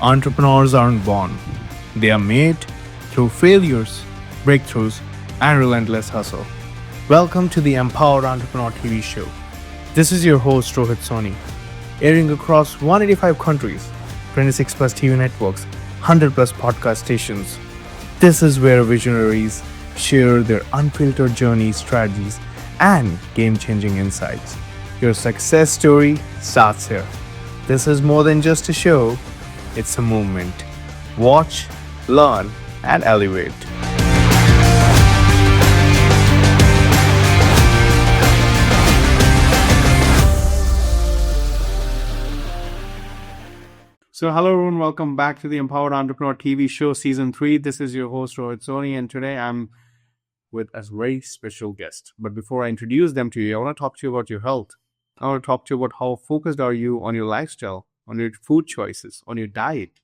Entrepreneurs aren't born, they are made through failures, breakthroughs, and relentless hustle. Welcome to the Empowered Entrepreneur TV show. This is your host Rohit Soni, airing across 185 countries, 26 plus TV networks, 100 plus podcast stations. This is where visionaries share their unfiltered journeys, strategies, and game changing insights. Your success story starts here. This is more than just a show, it's a movement. Watch, learn, and elevate. So, hello everyone, welcome back to the Empowered Entrepreneur TV show, Season 3. This is your host, Rohit Soni, and today I'm with a very special guest. But before I introduce them to you, I want to talk to you about your health. I want to talk to you about how focused are you on your lifestyle, on your food choices, on your diet,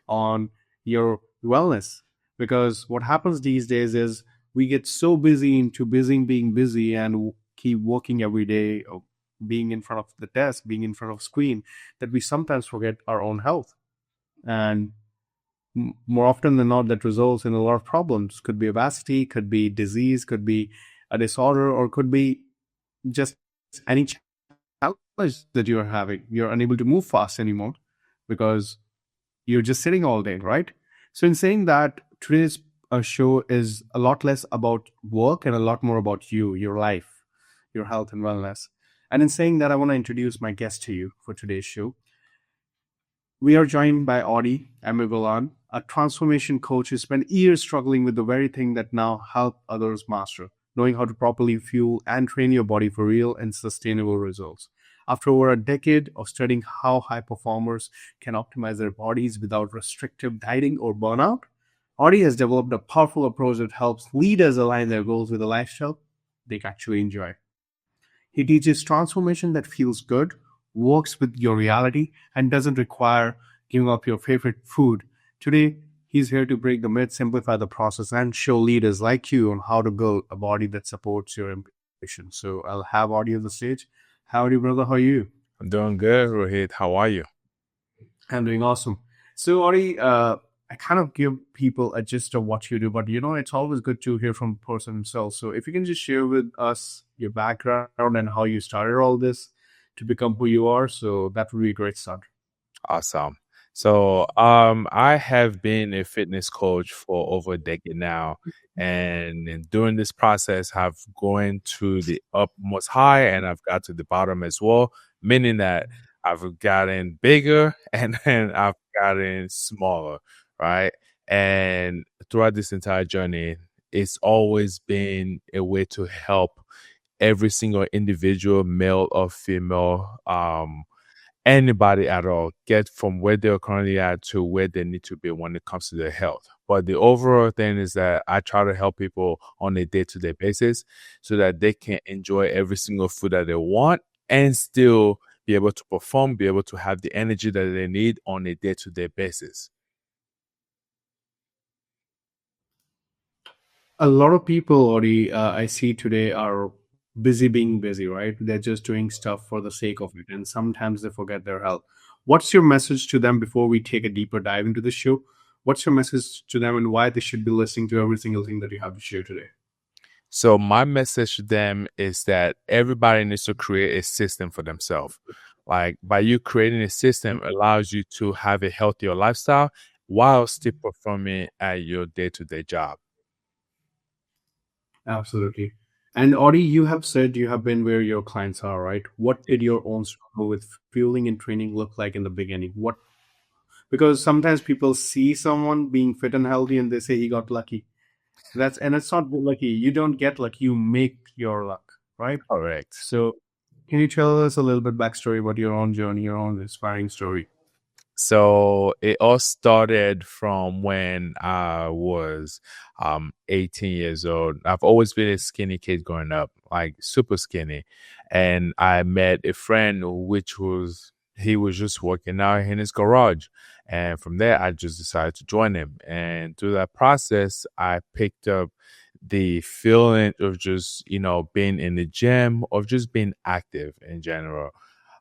on your wellness. Because what happens these days is we get so busy into being busy and keep working every day, or being in front of the desk, being in front of screen, that we sometimes forget our own health. And more often than not, that results in a lot of problems. Could be obesity, could be disease, could be a disorder, or could be just any challenge that you're having. You're unable to move fast anymore because you're just sitting all day, right? So in saying that, today's show is a lot less about work and a lot more about you, your life, your health and wellness. And in saying that, I want to introduce my guest to you for today's show. We are joined by Odi Amiewalan, a transformation coach who spent years struggling with the very thing that now help others master, knowing how to properly fuel and train your body for real and sustainable results. After over a decade of studying how high performers can optimize their bodies without restrictive dieting or burnout, Odi has developed a powerful approach that helps leaders align their goals with a lifestyle they actually enjoy. He teaches transformation that feels good, works with your reality, and doesn't require giving up your favorite food. Today, he's here to break the myth, simplify the process, and show leaders like you on how to build a body that supports your ambition. So I'll have Odi on the stage. Howdy, brother. How are you? I'm doing good, Rohit. How are you? I'm doing awesome. So, Odi, I kind of give people a gist of what you do, but it's always good to hear from the person himself. So, if you can just share with us your background and how you started all this to become who you are, so that would be a great start. Awesome. So, I have been a fitness coach for over a decade now, and during this process, I've gone to the upmost high, and I've got to the bottom as well. Meaning that I've gotten bigger and then I've gotten smaller, right? And throughout this entire journey, it's always been a way to help every single individual, male or female, anybody at all, get from where they're currently at to where they need to be when it comes to their health. But the overall thing is that I try to help people on a day-to-day basis so that they can enjoy every single food that they want and still be able to perform, be able to have the energy that they need on a day-to-day basis. A lot of people, Odi, I see today are being busy, right? They're just doing stuff for the sake of it, and sometimes they forget their health. What's your message to them before we take a deeper dive into the show? What's your message to them and why they should be listening to every single thing that you have to share today? So my message to them is that everybody needs to create a system for themselves. Like by you creating a system allows you to have a healthier lifestyle while still performing at your day-to-day job. Absolutely. And Audie, you have said you have been where your clients are, right? What did your own struggle with fueling and training look like in the beginning? Because sometimes people see someone being fit and healthy and they say he got lucky. And it's not lucky. You don't get luck, you make your luck, right? Correct. So can you tell us a little bit backstory about your own journey, your own inspiring story? So it all started from when I was 18 years old. I've always been a skinny kid growing up, like super skinny. And I met a friend he was just working out in his garage. And from there, I just decided to join him. And through that process, I picked up the feeling of just, being in the gym, of just being active in general.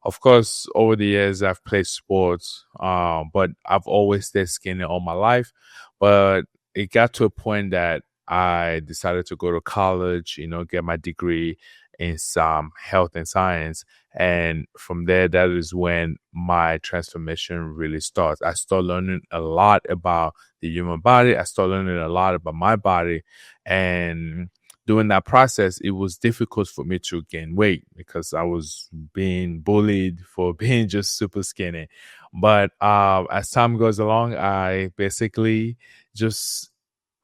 Of course, over the years, I've played sports, but I've always stayed skinny all my life. But it got to a point that I decided to go to college, get my degree in some health and science. And from there, that is when my transformation really starts. I start learning a lot about the human body. I start learning a lot about my body. And during that process, it was difficult for me to gain weight because I was being bullied for being just super skinny. But as time goes along, I basically just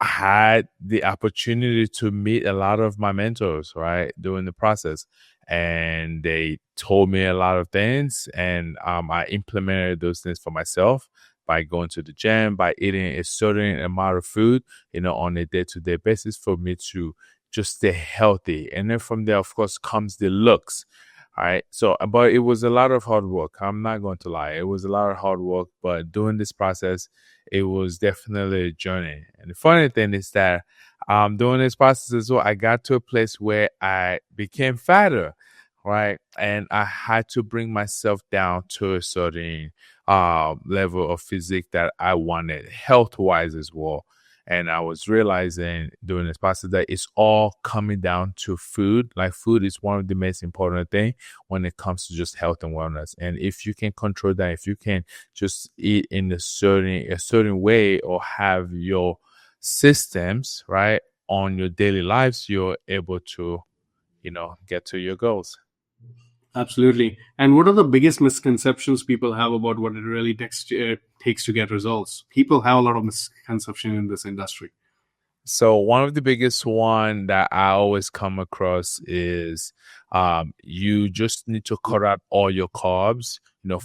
had the opportunity to meet a lot of my mentors, right, during the process. And they told me a lot of things, and I implemented those things for myself by going to the gym, by eating a certain amount of food, on a day-to-day basis for me to just stay healthy. And then from there, of course, comes the looks. All right. So, but it was a lot of hard work. I'm not going to lie. It was a lot of hard work, but during this process, it was definitely a journey. And the funny thing is that during this process as well, I got to a place where I became fatter, right? And I had to bring myself down to a certain level of physique that I wanted, health-wise as well. And I was realizing during this process that it's all coming down to food. Like, food is one of the most important thing when it comes to just health and wellness. And if you can control that, if you can just eat in a certain way or have your systems right on your daily lives, you're able to, get to your goals. Absolutely. And what are the biggest misconceptions people have about what it really takes to get results? People have a lot of misconception in this industry. So one of the biggest one that I always come across is you just need to cut out all your carbs,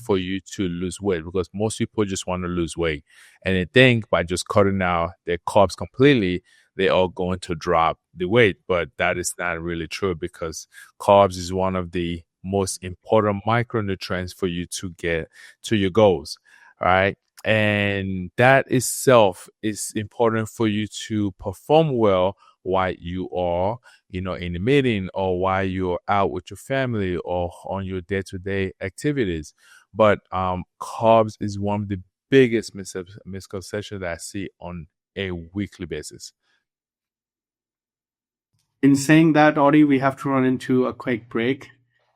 for you to lose weight, because most people just want to lose weight and they think by just cutting out their carbs completely, they are going to drop the weight. But that is not really true, because carbs is one of the most important micronutrients for you to get to your goals, right? And that itself is important for you to perform well while you are, in a meeting, or while you're out with your family, or on your day-to-day activities. But carbs is one of the biggest misconceptions that I see on a weekly basis. In saying that, Audi, we have to run into a quick break.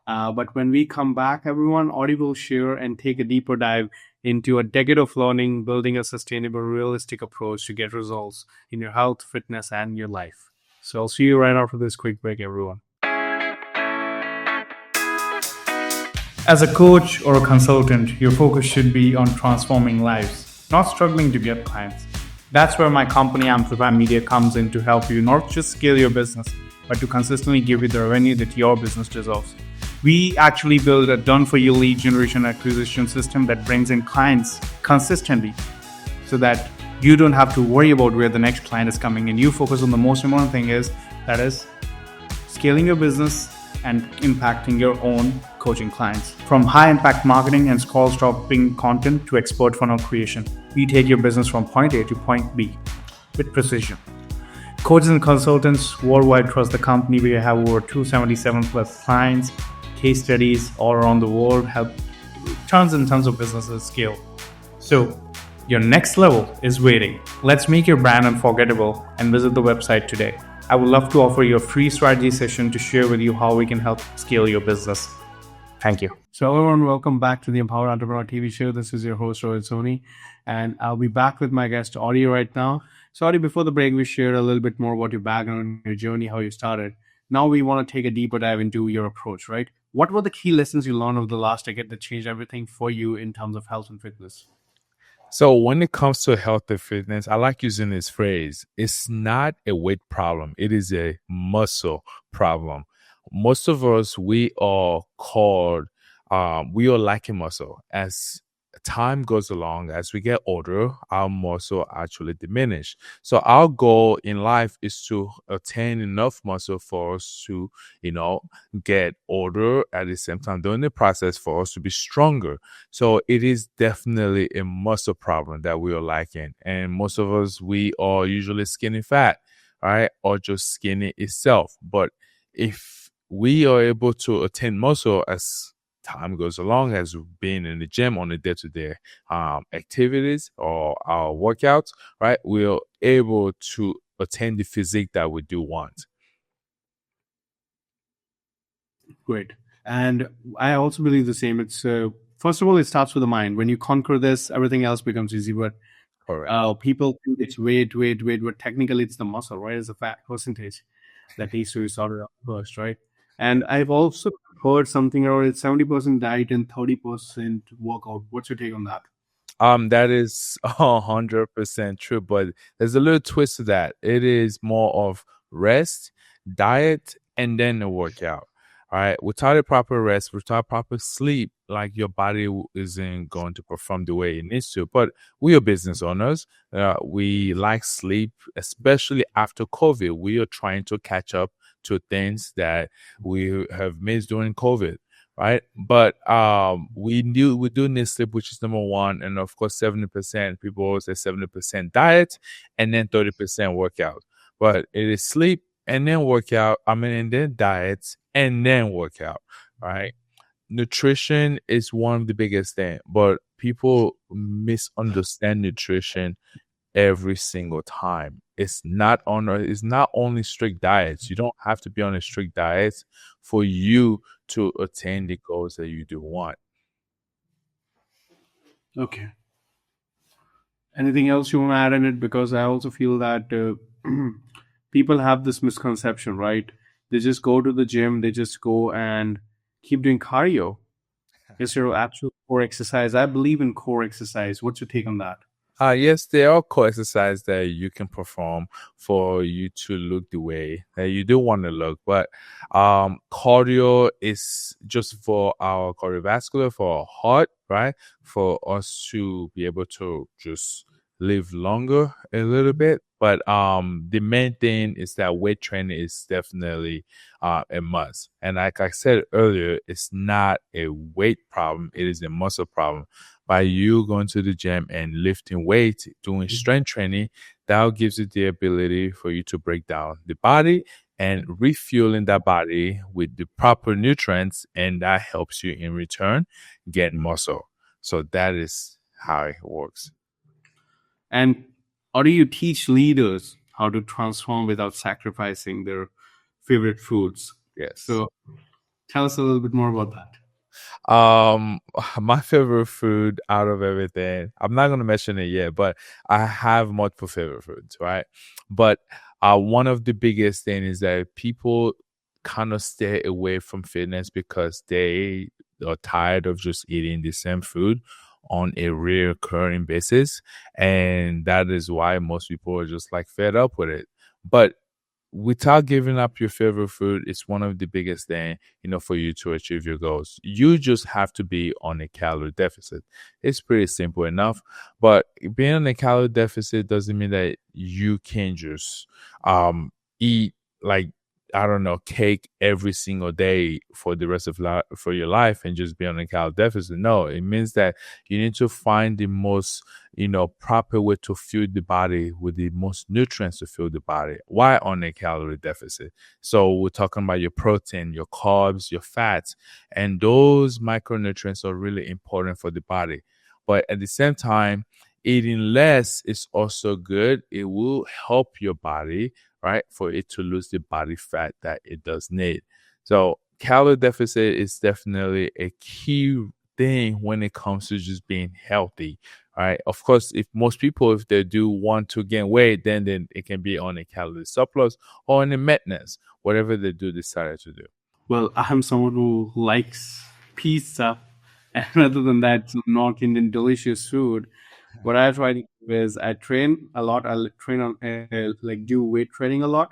But when we come back, everyone, Audi will share and take a deeper dive into a decade of learning, building a sustainable, realistic approach to get results in your health, fitness, and your life. So I'll see you right after this quick break, everyone. As a coach or a consultant, your focus should be on transforming lives, not struggling to get clients. That's where my company Amplify Media comes in to help you not just scale your business, but to consistently give you the revenue that your business deserves. We actually build a done-for-you lead generation acquisition system that brings in clients consistently, so that you don't have to worry about where the next client is coming in. You focus on the most important thing that is scaling your business and impacting your own coaching clients. From high-impact marketing and scroll-stopping content to expert funnel creation, we take your business from point A to point B with precision. Coaches and consultants worldwide trust the company. We have over 277 plus clients, case studies all around the world, help tons and tons of businesses scale. So your next level is waiting. Let's make your brand unforgettable and visit the website today. I would love to offer you a free strategy session to share with you how we can help scale your business. Thank you. So everyone, welcome back to the Empowered Entrepreneur TV show. This is your host, Rohit Soni, and I'll be back with my guest, Odi, right now. So Odi, before the break, we shared a little bit more about your background, your journey, how you started. Now we want to take a deeper dive into your approach, right? What were the key lessons you learned over the last decade that changed everything for you in terms of health and fitness? So when it comes to health and fitness, I like using this phrase. It's not a weight problem. It is a muscle problem. Most of us, we are lacking muscle. As time goes along, as we get older, our muscle actually diminish. So our goal in life is to attain enough muscle for us to, get older, at the same time during the process for us to be stronger. So it is definitely a muscle problem that we are lacking. And most of us, we are usually skinny fat, right? Or just skinny itself. But if we are able to attain muscle as time goes along, as being in the gym on a day-to-day activities or our workouts, right, we're able to attain the physique that we do want. Great. And I also believe the same. It's first of all, it starts with the mind. When you conquer this, everything else becomes easy. But Correct. people think it's weight, but technically it's the muscle, right? It's the fat percentage that needs to be sorted out first, right? And I've also heard something around it's 70% diet and 30% workout. What's your take on that? That is 100% true, but there's a little twist to that. It is more of rest, diet, and then the workout. All right. Without a proper rest, without proper sleep, like your body isn't going to perform the way it needs to. But we are business owners. We like sleep, especially after COVID. We are trying to catch up to things that we have missed during COVID, right? But we do need sleep, which is number one, and of course 70%. People always say 70% diet and then 30% workout. But it is sleep and then workout. I mean, and then diets and then workout, right? Nutrition is one of the biggest thing, but people misunderstand nutrition every single time. It's not only strict diets. You don't have to be on a strict diet for you to attain the goals that you do want. Okay. Anything else you want to add in it? Because I also feel that people have this misconception, right? They just go to the gym, they just go and keep doing cardio instead of actual core exercise. I believe in core exercise. What's your take on that? Yes, there are core exercises that you can perform for you to look the way that you do want to look. But cardio is just for our cardiovascular, for our heart, right? For us to be able to just live longer a little bit. But the main thing is that weight training is definitely a must. And like I said earlier, it's not a weight problem; it is a muscle problem. By you going to the gym and lifting weight, doing strength training, that gives you the ability for you to break down the body and refueling that body with the proper nutrients, and that helps you in return get muscle. So that is how it works. And how do you teach leaders how to transform without sacrificing their favorite foods? Yes. So tell us a little bit more about that. My favorite food out of everything, I'm not gonna mention it yet, but I have multiple favorite foods, right? But one of the biggest thing is that people kind of stay away from fitness because they are tired of just eating the same food on a recurring basis, and that is why most people are just like fed up with it. But without giving up your favorite food, it's one of the biggest thing, for you to achieve your goals. You just have to be on a calorie deficit. It's pretty simple enough, but being on a calorie deficit doesn't mean that you can just eat, like, I don't know, cake every single day for the rest of for your life and just be on a calorie deficit. No, it means that you need to find the most, proper way to fuel the body with the most nutrients to fuel the body. Why on a calorie deficit? So we're talking about your protein, your carbs, your fats, and those micronutrients are really important for the body. But at the same time, eating less is also good. It will help your body, right, for it to lose the body fat that it does need. So calorie deficit is definitely a key thing when it comes to just being healthy. All right. Of course, if most people, if they do want to gain weight, then it can be on a calorie surplus or on a maintenance, whatever they do decide to do. Well, I'm someone who likes pizza, and other than that, it's not Indian delicious food. What I try to do is I train a lot. I train on like do weight training a lot,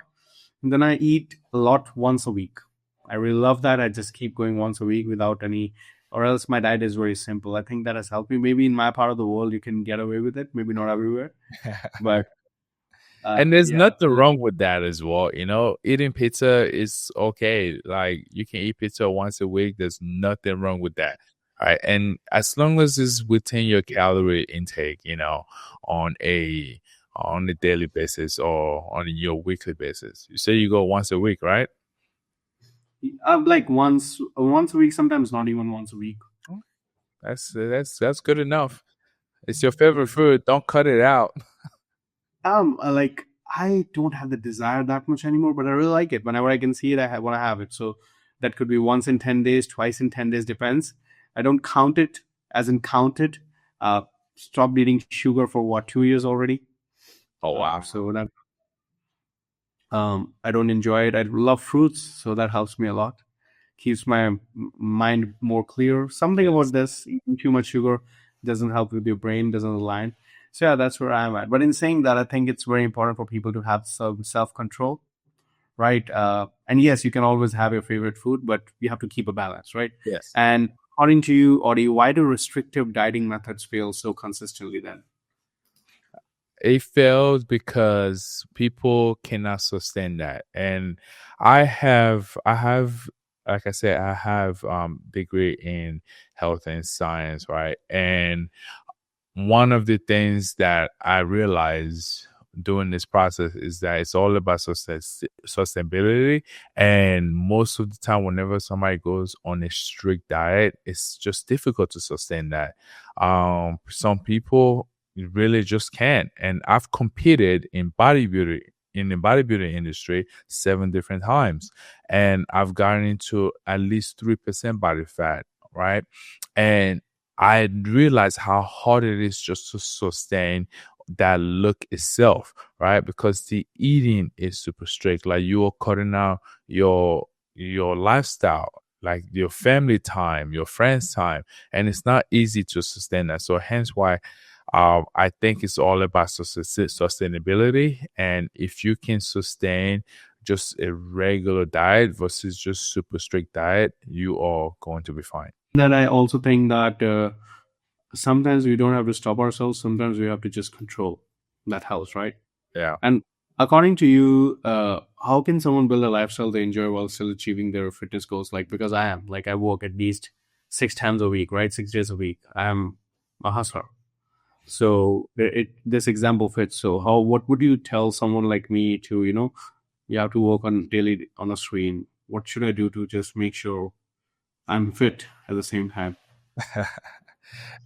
and then I eat a lot once a week. I really love that. I just keep going once a week without any, or else my diet is very simple. I think that has helped me. Maybe in my part of the world you can get away with it. Maybe not everywhere, but And there's yeah. nothing wrong with that as well. Eating pizza is okay. Like, you can eat pizza once a week. There's nothing wrong with that. All right. And as long as it's within your calorie intake, on a daily basis or on your weekly basis. You say you go once a week, right? Like once a week, sometimes not even once a week. That's good enough. It's your favorite food. Don't cut it out. Like I don't have the desire that much anymore, but I really like it. Whenever I can see it, want to have it. So that could be once in 10 days, twice in 10 days, depends. I don't count it as in count it. Uh, Stopped eating sugar for what 2 years already. Oh wow. So that I don't enjoy it. I love fruits, so that helps me a lot. Keeps my mind more clear. Something about this, eating too much sugar doesn't help with your brain, doesn't align. So yeah, that's where I'm at. But in saying that, I think it's very important for people to have some self-control, right? And yes, you can always have your favorite food, but you have to keep a balance, right? Yes. And according to you, Audie, why do restrictive dieting methods fail so consistently then? It fails because people cannot sustain that. And I have like I said, I have degree in health and science, right? And one of the things that I realized during this process is that it's all about sustainability. And most of the time, whenever somebody goes on a strict diet, it's just difficult to sustain that. Some people really just can't. And I've competed in bodybuilding in the bodybuilding industry 7 different times, and I've gotten into at least 3% body fat, right? And I realized how hard it is just to sustain that look itself, right? Because the eating is super strict. Like you are cutting out your lifestyle, like your family time, your friends time, and it's not easy to sustain that. So hence why I think it's all about sustainability. And if you can sustain just a regular diet versus just super strict diet, you are going to be fine. That I also think that sometimes we don't have to stop ourselves. Sometimes we have to just control. That helps, right? Yeah. And according to you, how can someone build a lifestyle they enjoy while still achieving their fitness goals? Like, because I work at least 6 times a week, right? 6 days a week. I'm a hustler. So this example fits. So what would you tell someone like me to, you have to work on daily on a screen. What should I do to just make sure I'm fit at the same time?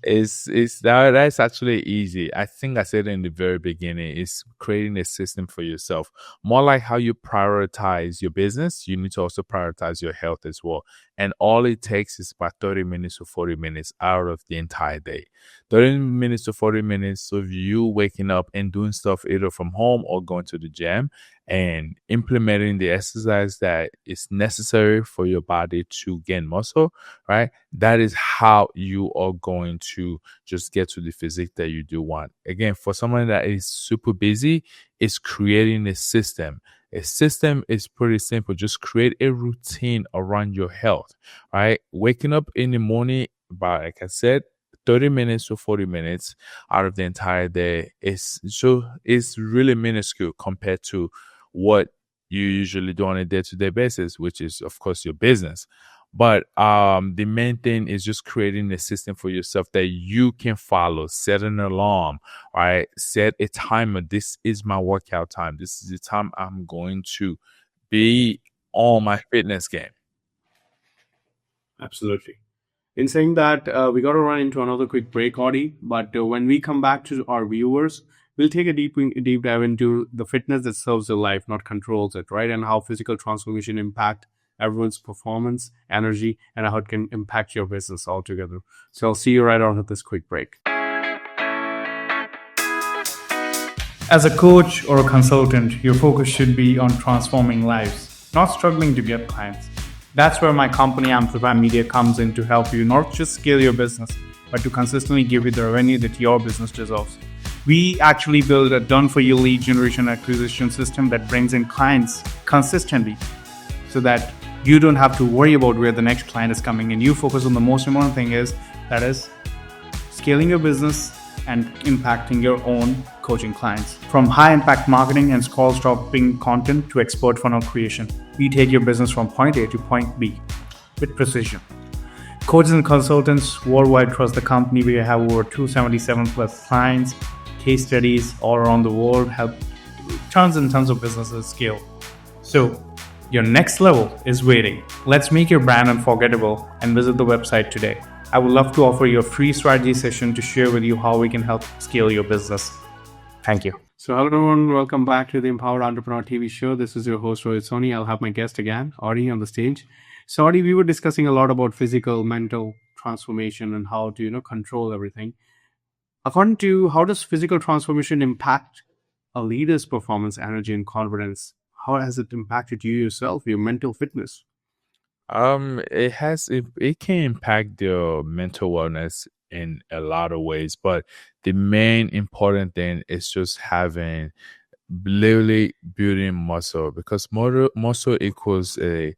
That's actually easy. I think I said in the very beginning, is creating a system for yourself. More like how you prioritize your business, you need to also prioritize your health as well. And all it takes is about 30 minutes to 40 minutes out of the entire day. 30 minutes to 40 minutes of you waking up and doing stuff either from home or going to the gym and implementing the exercise that is necessary for your body to gain muscle, right? That is how you are going to just get to the physique that you do want. Again, for someone that is super busy, it's creating a system. A system is pretty simple. Just create a routine around your health, right? Waking up in the morning, like I said, 30 minutes to 40 minutes out of the entire day is really minuscule compared to what you usually do on a day-to-day basis, which is of course your business. But the main thing is just creating a system for yourself that you can follow. Set an alarm, right? Set a timer. This is my workout time. This is the time I'm going to be on my fitness game. Absolutely. In saying that, we got to run into another quick break, Audie. But when we come back to our viewers, we'll take a deep dive into the fitness that serves your life, not controls it, right? And how physical transformation impact everyone's performance, energy, and how it can impact your business altogether. So I'll see you right after this quick break. As a coach or a consultant, your focus should be on transforming lives, not struggling to get clients. That's where my company Amplify Media comes in to help you not just scale your business, but to consistently give you the revenue that your business deserves. We actually build a done-for-you lead generation acquisition system that brings in clients consistently so that you don't have to worry about where the next client is coming in. You focus on the most important thing that is scaling your business and impacting your own coaching clients. From high-impact marketing and scroll-stopping content to expert funnel creation, we take your business from point A to point B with precision. Coaches and consultants worldwide trust the company. We have over 277 plus clients, case studies all around the world, help tons and tons of businesses scale. So Your next level is waiting. Let's make your brand unforgettable and visit the website today. I would love to offer you a free strategy session to share with you how we can help scale your business. Thank you. So, hello everyone, welcome back to the Empowered Entrepreneur TV show. This is your host, Rohit Soni. I'll have my guest again, Odi, on the stage. So, Odi, we were discussing a lot about physical, mental transformation and how to, control everything. According to you, how does physical transformation impact a leader's performance, energy, and confidence? How has it impacted you yourself, your mental fitness? It can impact your mental wellness in a lot of ways, but the main important thing is just having literally building muscle, because muscle equals a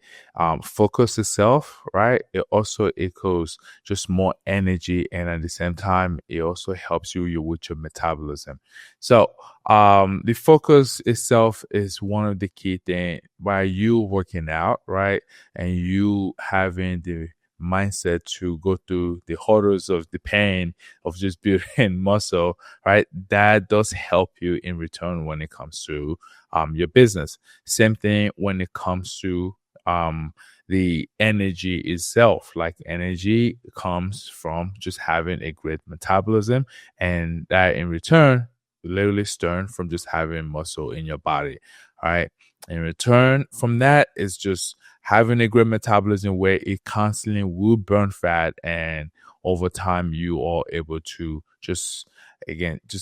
focus itself, right? It also equals just more energy, and at the same time it also helps you with your metabolism. So the focus itself is one of the key things. By you working out, right, and you having the mindset to go through the hurdles of the pain of just building muscle, right, that does help you in return when it comes to your business. Same thing when it comes to the energy itself. Like, energy comes from just having a great metabolism, and that in return literally stem from just having muscle in your body. All right, in return from that is just having a great metabolism where it constantly will burn fat, and over time you are able to just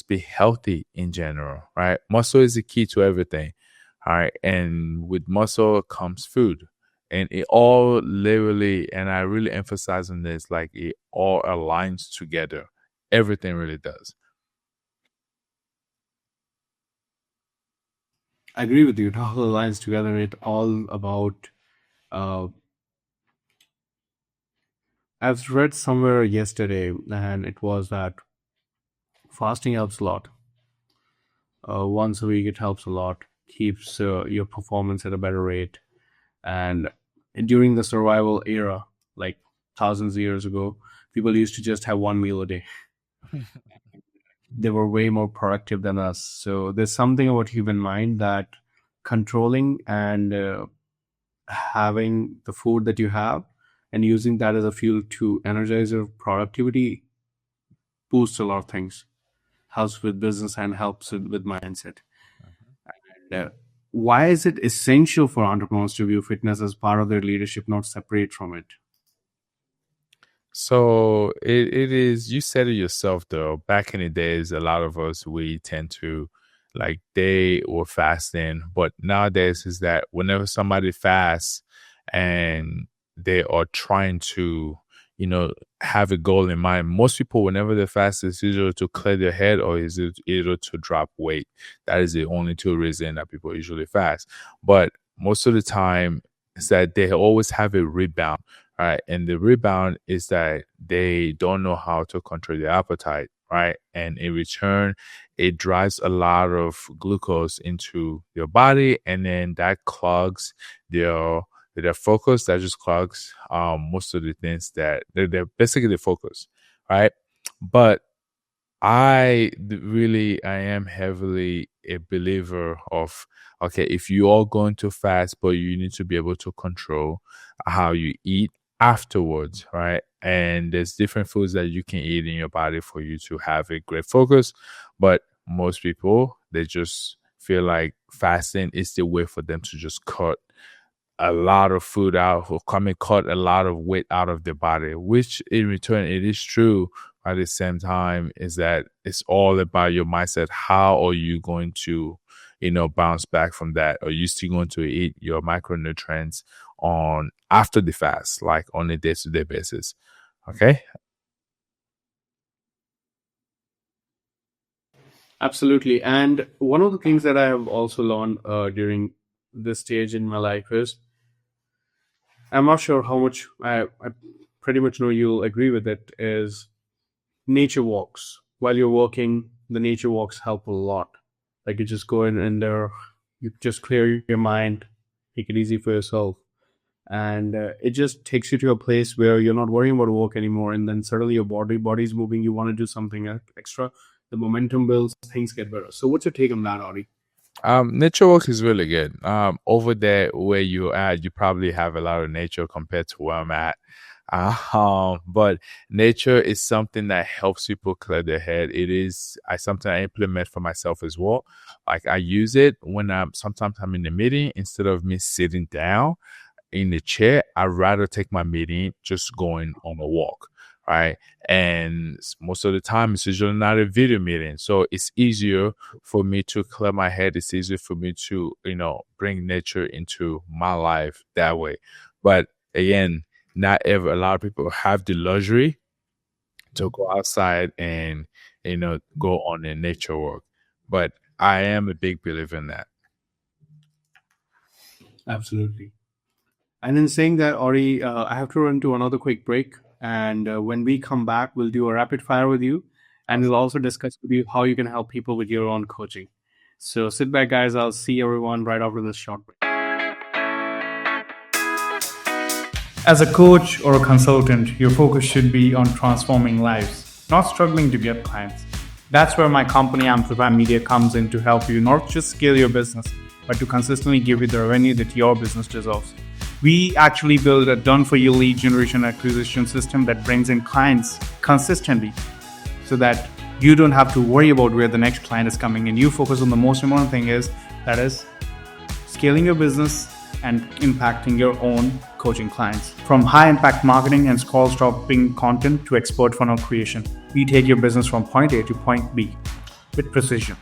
be healthy in general, right? Muscle is the key to everything. All right, and with muscle comes food, and it all literally, and I really emphasize on this, like, it all aligns together. Everything really does. I agree with you. It all aligns together. It all about. Uh, I've read somewhere yesterday, and it was that fasting helps a lot. Once a week, it helps a lot. Keeps your performance at a better rate. And during the survival era, like thousands of years ago, people used to just have one meal a day. They were way more productive than us. So there's something about human mind that controlling and having the food that you have and using that as a fuel to energize your productivity boosts a lot of things, helps with business and helps with mindset. And why is it essential for entrepreneurs to view fitness as part of their leadership, not separate from it? So it is, you said it yourself though. Back in the days, a lot of us, we tend to, like, they were fasting, but nowadays is that whenever somebody fasts and they are trying to, have a goal in mind, most people, whenever they fast, it's either to clear their head or is it either to drop weight. That is the only two reasons that people usually fast. But most of the time, it's that they always have a rebound. Right. And the rebound is that they don't know how to control their appetite. Right. And in return, it drives a lot of glucose into your body. And then that clogs their focus. That just clogs most of the things that they're basically the focus. Right. But I am heavily a believer of, okay, if you are going to fast, but you need to be able to control how you eat afterwards, right? And there's different foods that you can eat in your body for you to have a great focus. But most people, they just feel like fasting is the way for them to just cut a lot of food out, or cut a lot of weight out of their body, which in return, it is true. At the same time, is that it's all about your mindset. How are you going to, bounce back from that? Are you still going to eat your micronutrients on after the fast, like on a day-to-day basis? Okay. Absolutely. And one of the things that I have also learned during this stage in my life is, I'm not sure how much I pretty much know you'll agree with it, is nature walks. While you're working, the nature walks help a lot. Like, you just go in there, you just clear your mind, make it easy for yourself. And it just takes you to a place where you're not worrying about work anymore. And then suddenly your body's moving. You want to do something extra. The momentum builds, things get better. So what's your take on that, Audi? Nature walk is really good. Over there where you're at, you probably have a lot of nature compared to where I'm at. But nature is something that helps people clear their head. It is something I implement for myself as well. Like I use it when sometimes I'm in the meeting instead of me sitting down in the chair. I'd rather take my meeting just going on a walk, right? And most of the time, it's usually not a video meeting. So it's easier for me to clear my head. It's easier for me to, bring nature into my life that way. But again, not ever, a lot of people have the luxury to go outside and, go on a nature walk. But I am a big believer in that. Absolutely. And in saying that, Ori, I have to run to another quick break. And when we come back, we'll do a rapid fire with you. And we'll also discuss with you how you can help people with your own coaching. So sit back, guys. I'll see everyone right after this short break. As a coach or a consultant, your focus should be on transforming lives, not struggling to get clients. That's where my company Amplify Media comes in to help you not just scale your business, but to consistently give you the revenue that your business deserves. We actually build a done-for-you lead generation acquisition system that brings in clients consistently so that you don't have to worry about where the next client is coming in. You focus on the most important thing that is scaling your business and impacting your own coaching clients. From high impact marketing and scroll stopping content to expert funnel creation, we take your business from point A to point B with precision.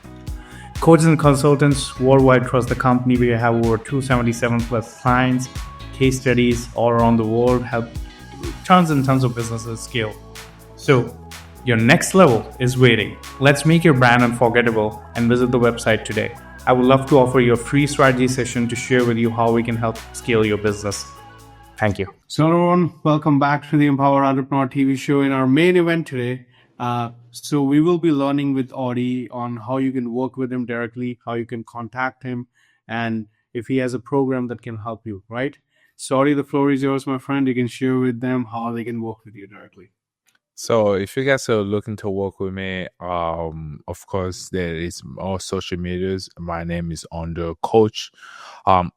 Coaches and consultants worldwide trust the company. We have over 277 plus clients, case studies all around the world, help tons and tons of businesses scale. So your next level is waiting. Let's make your brand unforgettable and visit the website today. I would love to offer you a free strategy session to share with you how we can help scale your business. Thank you. So everyone, welcome back to the Empower Entrepreneur TV show. In our main event today, so we will be learning with Odi on how you can work with him directly, how you can contact him, and if he has a program that can help you, right? So Odi, the floor is yours, my friend. You can share with them how they can work with you directly. So if you guys are looking to work with me, of course there is all social medias. My name is under Coach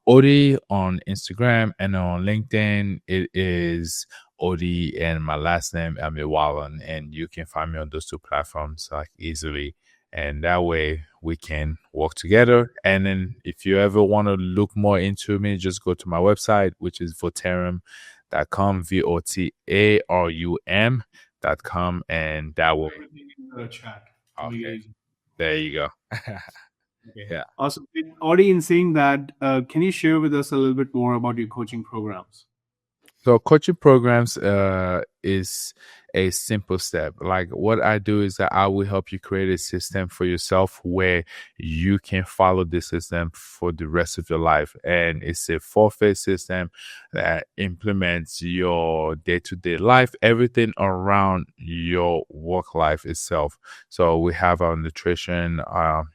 Odi on Instagram, and on LinkedIn it is Odi and my last name Amiewalan, and you can find me on those two platforms like easily, and that way we can work together. And then if you ever want to look more into me, just go to my website, which is votarum.com, votarum.com, and that will Chat. okay. There you go. Okay. Yeah. Awesome. Odi, in saying that, can you share with us a little bit more about your coaching programs? So coaching programs is a simple step. Like what I do is that I will help you create a system for yourself where you can follow this system for the rest of your life. And it's a 4-phase system that implements your day-to-day life, everything around your work life itself. So we have our nutrition,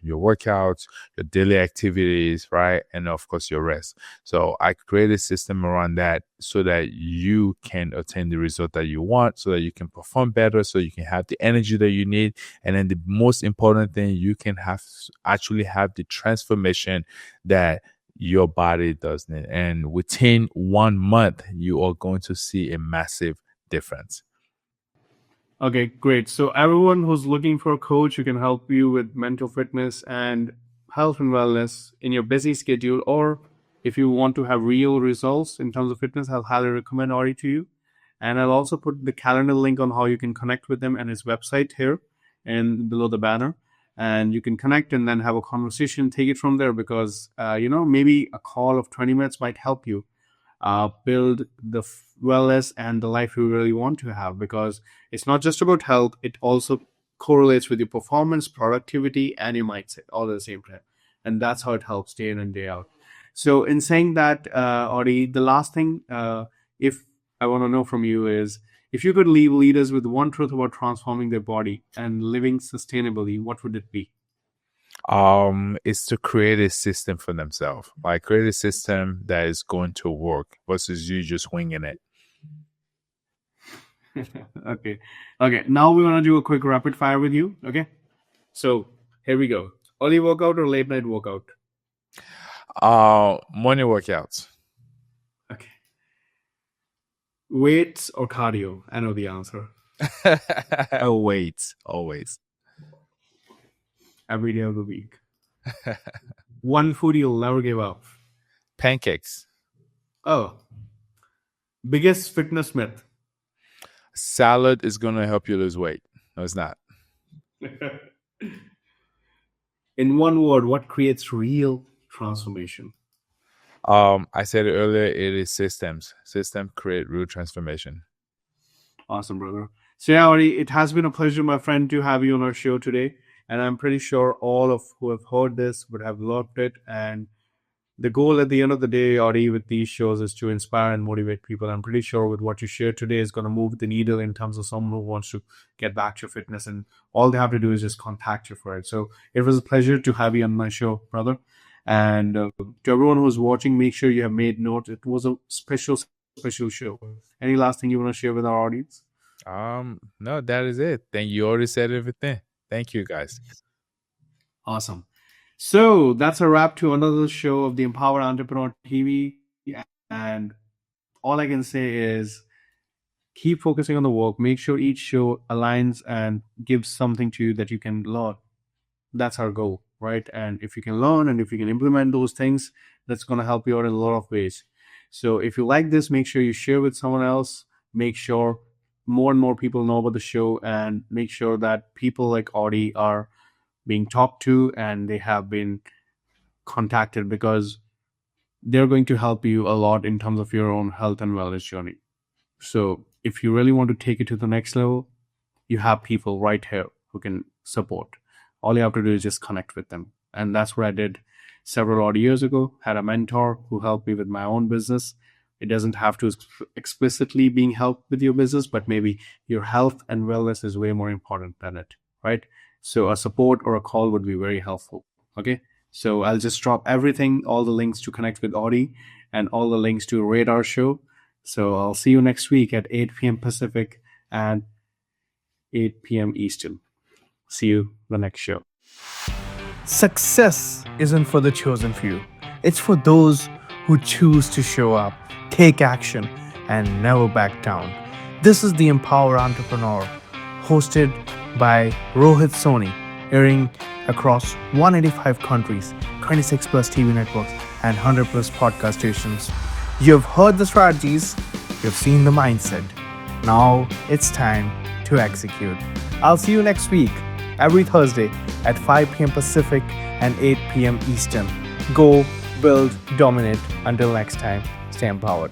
your workouts, your daily activities, right? And of course your rest. So I create a system around that so that you can attain the result that you want, so that you can perform better, so you can have the energy that you need. And then the most important thing, you can actually have the transformation that your body does need. And within 1 month, you are going to see a massive difference. Okay, great. So everyone who's looking for a coach who can help you with mental fitness and health and wellness in your busy schedule, or if you want to have real results in terms of fitness, I'll highly recommend Ori to you. And I'll also put the calendar link on how you can connect with him and his website here and below the banner. And you can connect and then have a conversation, take it from there, because, maybe a call of 20 minutes might help you build the wellness and the life you really want to have, because it's not just about health, it also correlates with your performance, productivity, and your mindset all at the same time. And that's how it helps day in and day out. So in saying that, Odi, the last thing if I want to know from you is, if you could leave leaders with one truth about transforming their body and living sustainably, what would it be? Is to create a system for themselves. Like create a system that is going to work versus you just winging it. Okay. Now we want to do a quick rapid fire with you. Okay. So here we go. Early workout or late night workout? Morning workouts. Okay. Weights or cardio? I know the answer. Always. Every day of the week. One food you'll never give up. Pancakes. Oh. Biggest fitness myth. Salad is gonna help you lose weight. No, it's not. In one word, what creates real transformation? I said it earlier, it is systems. Systems create real transformation. Awesome, brother. So yeah, Odi, it has been a pleasure, my friend, to have you on our show today. And I'm pretty sure all of who have heard this would have loved it. And the goal at the end of the day, Odi, with these shows is to inspire and motivate people. I'm pretty sure with what you shared today is going to move the needle in terms of someone who wants to get back to fitness. And all they have to do is just contact you for it. So it was a pleasure to have you on my show, brother. And to everyone who's watching, make sure you have made note. It was a special show. Any last thing you want to share with our audience? No, that is it. Thank you. You already said everything. Thank you, guys. Awesome. So that's a wrap to another show of the Empowered Entrepreneur TV. And all I can say is keep focusing on the work. Make sure each show aligns and gives something to you that you can learn. That's our goal, right? And if you can learn and if you can implement those things, that's going to help you out in a lot of ways. So if you like this, make sure you share with someone else. Make sure more and more people know about the show, and make sure that people like Odi are being talked to and they have been contacted, because they're going to help you a lot in terms of your own health and wellness journey. So if you really want to take it to the next level, you have people right here who can support. All you have to do is just connect with them. And that's what I did several odd years ago. Had a mentor who helped me with my own business. It doesn't have to explicitly being helped with your business, but maybe your health and wellness is way more important than it, right? So a support or a call would be very helpful. Okay. So I'll just drop everything, all the links to connect with Odi and all the links to rate our show. So I'll see you next week at 8 p.m. Pacific and 8 p.m. Eastern. See you the next show. Success isn't for the chosen few. It's for those who choose to show up, take action, and never back down. This is the Empower Entrepreneur, hosted by Rohit Soni, airing across 185 countries, 26 plus TV networks, and 100 plus podcast stations. You've heard the strategies, you've seen the mindset. Now it's time to execute. I'll see you next week, every Thursday at 5 p.m. Pacific and 8 p.m. Eastern. Go, build, dominate. Until next time, stay empowered.